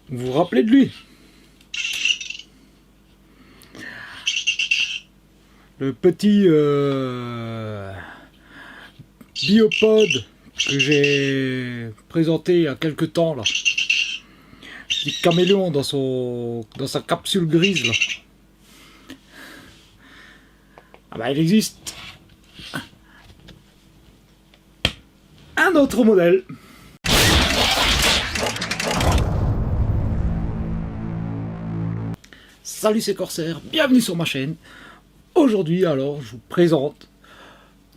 Vous vous rappelez de lui? Le petit biopode que j'ai présenté il y a quelques temps là. Petit caméléon dans sa capsule grise là. Ah bah il existe un autre modèle. Salut, c'est Corsair, bienvenue sur ma chaîne. Aujourd'hui alors je vous présente,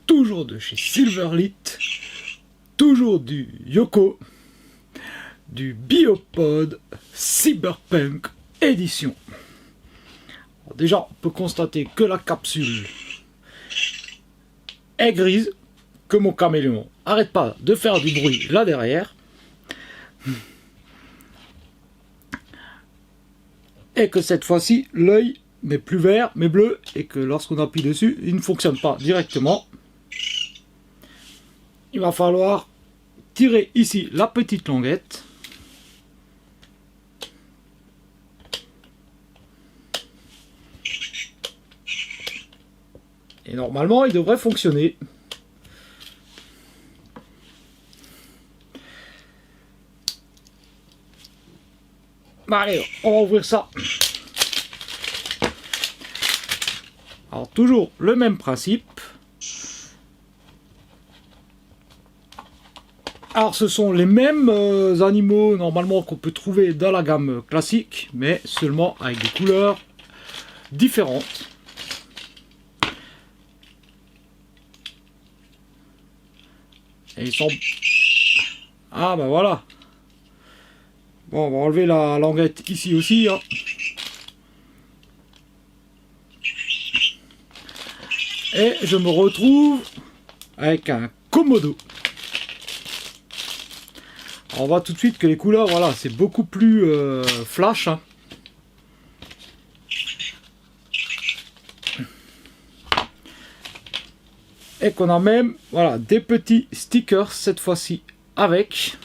toujours de chez Silverlit, toujours du Yoko, du Biopod Cyberpunk édition. Alors déjà on peut constater que la capsule est grise, que mon caméléon arrête pas de faire du bruit là derrière, et que cette fois-ci l'œil n'est plus vert mais bleu, et que lorsqu'on appuie dessus il ne fonctionne pas directement. Il va falloir tirer ici la petite languette et normalement il devrait fonctionner. Allez, on va ouvrir ça. Alors toujours le même principe. Alors ce sont les mêmes animaux normalement qu'on peut trouver dans la gamme classique, mais seulement avec des couleurs différentes. Et ils sont... Ah bah voilà. Bon, on va enlever la languette ici aussi, hein. Et je me retrouve avec un Komodo. Alors on voit tout de suite que les couleurs, voilà, c'est beaucoup plus flash, hein. Et qu'on a même, voilà, des petits stickers cette fois-ci avec.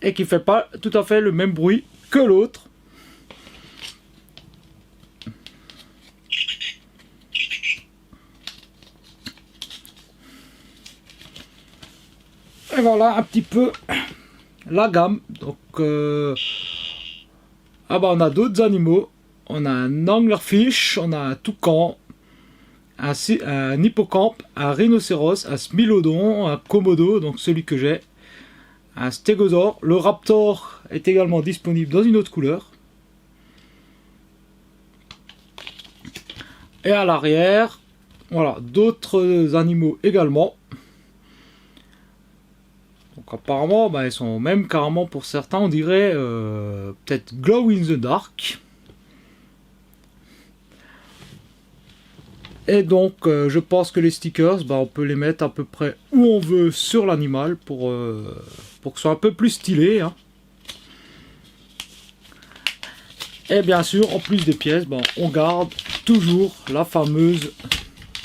Et qui fait pas tout à fait le même bruit que l'autre. Et voilà un petit peu la gamme. Donc ah bah on a d'autres animaux. On a un anglerfish, on a un toucan, un hippocampe, un rhinocéros, un smilodon, un komodo, donc celui que j'ai, un stégosaure. Le raptor est également disponible dans une autre couleur. Et à l'arrière, voilà, d'autres animaux également. Donc apparemment, bah, ils sont même carrément, pour certains, on dirait peut-être glow in the dark. Et donc je pense que les stickers, bah, on peut les mettre à peu près où on veut sur l'animal pour que ce soit un peu plus stylé, hein. Et bien sûr, en plus des pièces, bah, on garde toujours la fameuse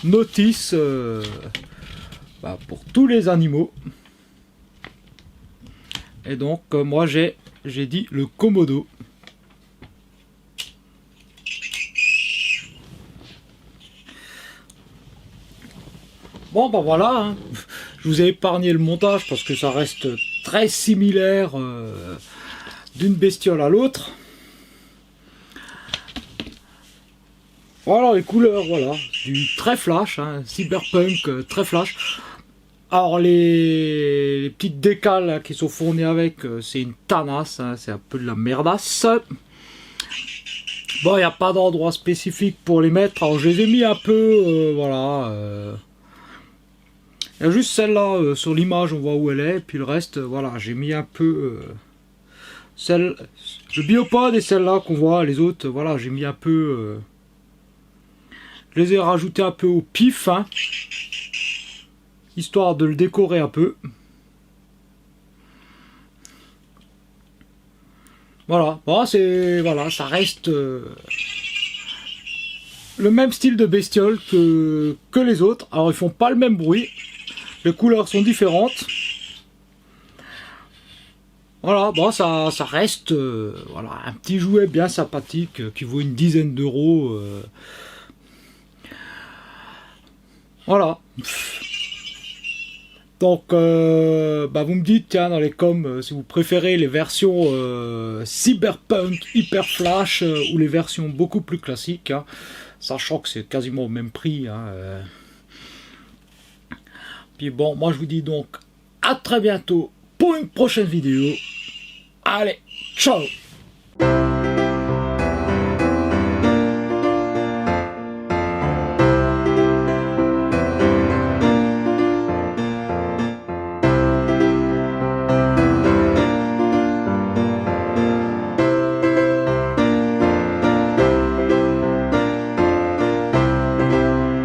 notice bah, pour tous les animaux. Et donc moi j'ai dit le Komodo. Bon bah voilà, hein. Je vous ai épargné le montage parce que ça reste très similaire d'une bestiole à l'autre. Voilà les couleurs, voilà, du très flash, hein, cyberpunk très flash. Alors les petites décales là, qui sont fournies avec, c'est une tanasse, hein, c'est un peu de la merdasse. Bon, il n'y a pas d'endroit spécifique pour les mettre, alors je les ai mis un peu, voilà. Il y a juste celle-là, sur l'image on voit où elle est, puis le reste, voilà, j'ai mis un peu... le biopod et celle-là qu'on voit, les autres, voilà, j'ai mis un peu... je les ai rajoutés un peu au pif, hein, histoire de le décorer un peu. Voilà, bon, c'est... Voilà, ça reste... le même style de bestiole que les autres. Alors ils font pas le même bruit. Les couleurs sont différentes. Voilà, bon, ça reste voilà, un petit jouet bien sympathique qui vaut une dizaine d'euros. Voilà. Donc, bah vous me dites, tiens, dans les coms, si vous préférez les versions Cyberpunk, Hyper Flash ou les versions beaucoup plus classiques, hein, sachant que c'est quasiment au même prix. Hein, Puis bon, moi je vous dis donc à très bientôt pour une prochaine vidéo. Allez, ciao!